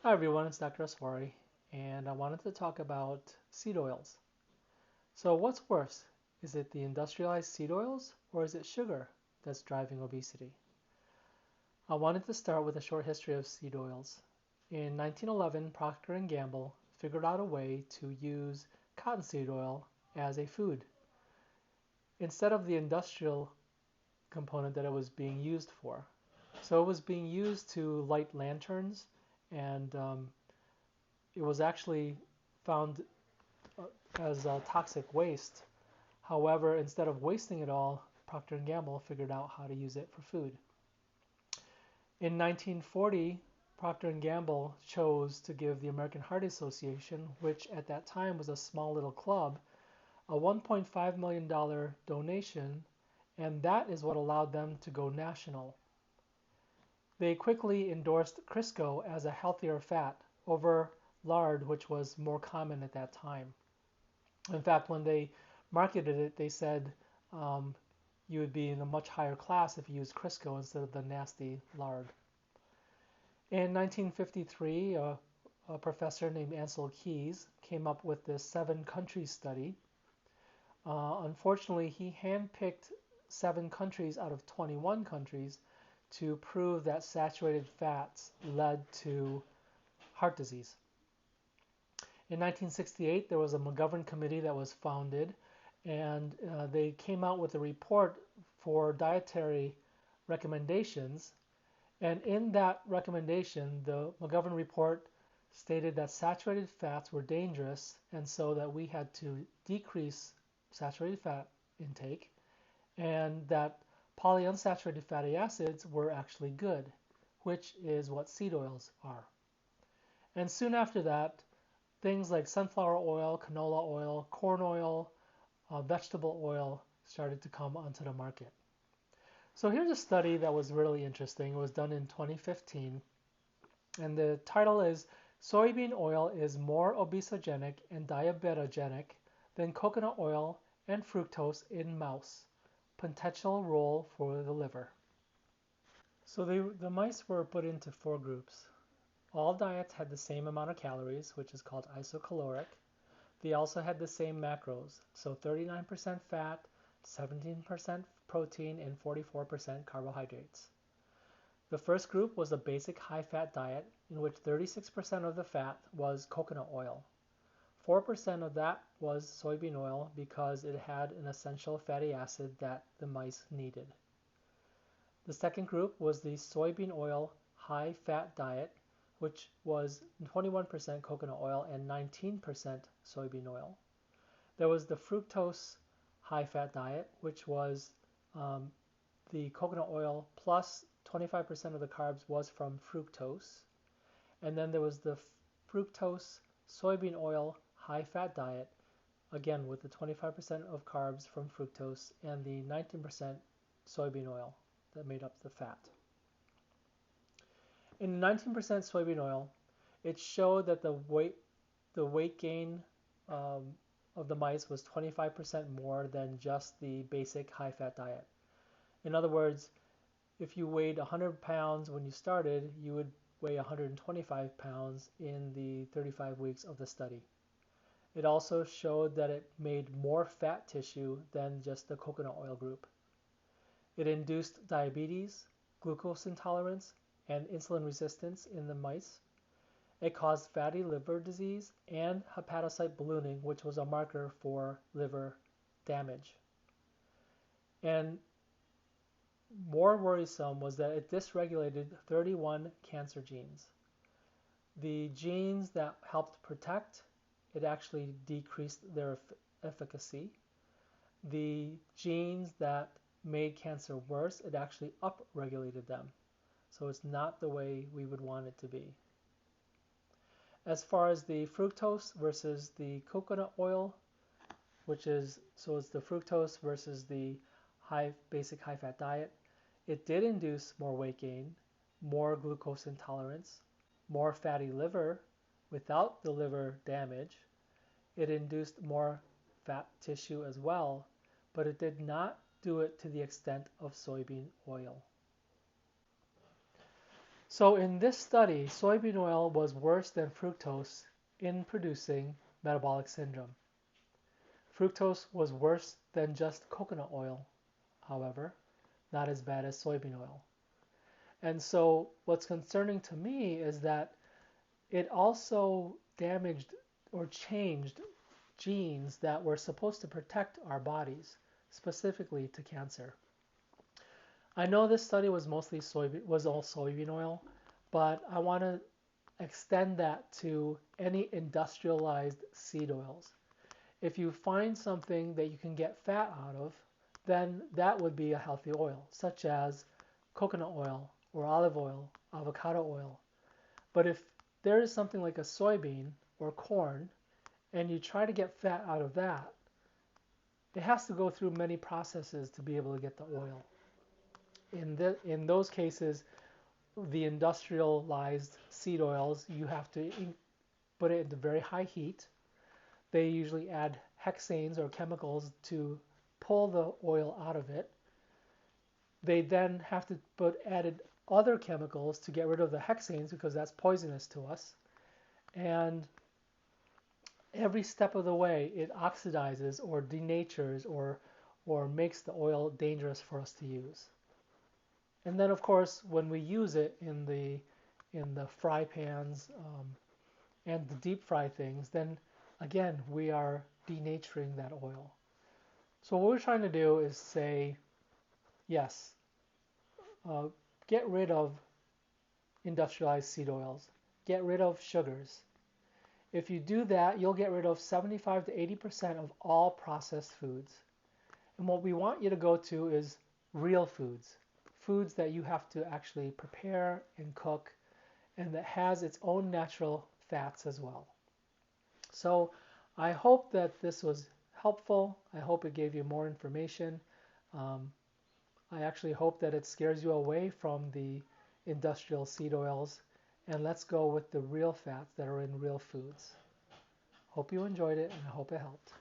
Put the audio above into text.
Hi everyone, it's Dr. Aswari, and I wanted to talk about seed oils. So, what's worse? Is it the industrialized seed oils or is it sugar that's driving obesity? I wanted to start with a short history of seed oils. In 1911, Procter and Gamble figured out a way to use cottonseed oil as a food instead of the industrial component that it was being used for. So, it was being used to light lanterns, and it was actually found as toxic waste. However, instead of wasting it all, Procter and Gamble figured out how to use it for food. In 1940, Procter and Gamble chose to give the American Heart Association, which at that time was a small little club, a $1.5 million donation, and that is what allowed them to go national. They quickly endorsed Crisco as a healthier fat over lard, which was more common at that time. In fact, when they marketed it, they said um, you would be in a much higher class if you used Crisco instead of the nasty lard. In 1953, a professor named Ansel Keys came up with this 7 country study. Unfortunately, he handpicked 7 countries out of 21 countries to prove that saturated fats led to heart disease. In 1968, there was a McGovern committee that was founded, and they came out with a report for dietary recommendations. And in that recommendation, the McGovern report stated that saturated fats were dangerous, and so that we had to decrease saturated fat intake, and that polyunsaturated fatty acids were actually good, which is what seed oils are. And soon after that, things like sunflower oil, canola oil, corn oil, vegetable oil started to come onto the market. So here's a study that was really interesting. It was done in 2015, and the title is Soybean oil is more obesogenic and diabetogenic than coconut oil and fructose in mouse. Potential role for the liver. So the mice were put into 4 groups. All diets had the same amount of calories, which is called isocaloric. They also had the same macros, so 39% fat, 17% protein, and 44% carbohydrates. The first group was a basic high-fat diet in which 36% of the fat was coconut oil. 4% of that was soybean oil because it had an essential fatty acid that the mice needed. The second group was the soybean oil high-fat diet, which was 21% coconut oil and 19% soybean oil. There was the fructose high-fat diet, which was the coconut oil plus 25% of the carbs was from fructose. And then there was the fructose soybean oil high-fat diet, again with the 25% of carbs from fructose and the 19% soybean oil that made up the fat. In the 19% soybean oil, it showed that the weight gain of the mice was 25% more than just the basic high-fat diet. In other words, if you weighed 100 pounds when you started, you would weigh 125 pounds in the 35 weeks of the study. It also showed that it made more fat tissue than just the coconut oil group. It induced diabetes, glucose intolerance, and insulin resistance in the mice. It caused fatty liver disease and hepatocyte ballooning, which was a marker for liver damage. And more worrisome was that it dysregulated 31 cancer genes. The genes that helped protect, it actually decreased their efficacy. The genes that made cancer worse, it actually upregulated them. So it's not the way we would want it to be. As far as the fructose versus the coconut oil, it's the fructose versus the basic high fat diet, it did induce more weight gain, more glucose intolerance, more fatty liver without the liver damage. It induced more fat tissue as well, but it did not do it to the extent of soybean oil. So in this study, soybean oil was worse than fructose in producing metabolic syndrome. Fructose was worse than just coconut oil, however, not as bad as soybean oil. And so what's concerning to me is that it also damaged or changed genes that were supposed to protect our bodies, specifically to cancer. I know this study was all soybean oil, but I want to extend that to any industrialized seed oils. If you find something that you can get fat out of, then that would be a healthy oil, such as coconut oil or olive oil, avocado oil. But if there is something like a soybean or corn, and you try to get fat out of that, it has to go through many processes to be able to get the oil. In those cases, the industrialized seed oils, you have to put it into very high heat. They usually add hexanes or chemicals to pull the oil out of it. They then have to put added other chemicals to get rid of the hexanes because that's poisonous to us. And every step of the way, it oxidizes or denatures or makes the oil dangerous for us to use. And then, of course, when we use it in the fry pans and the deep fry things, then again we are denaturing that oil. So what we're trying to do is say, yes, get rid of industrialized seed oils, get rid of sugars. If you do that, you'll get rid of 75 to 80% of all processed foods. And what we want you to go to is real foods, foods that you have to actually prepare and cook, and that has its own natural fats as well. So I hope that this was helpful. I hope it gave you more information. I actually hope that it scares you away from the industrial seed oils, and let's go with the real fats that are in real foods. Hope you enjoyed it, and I hope it helped.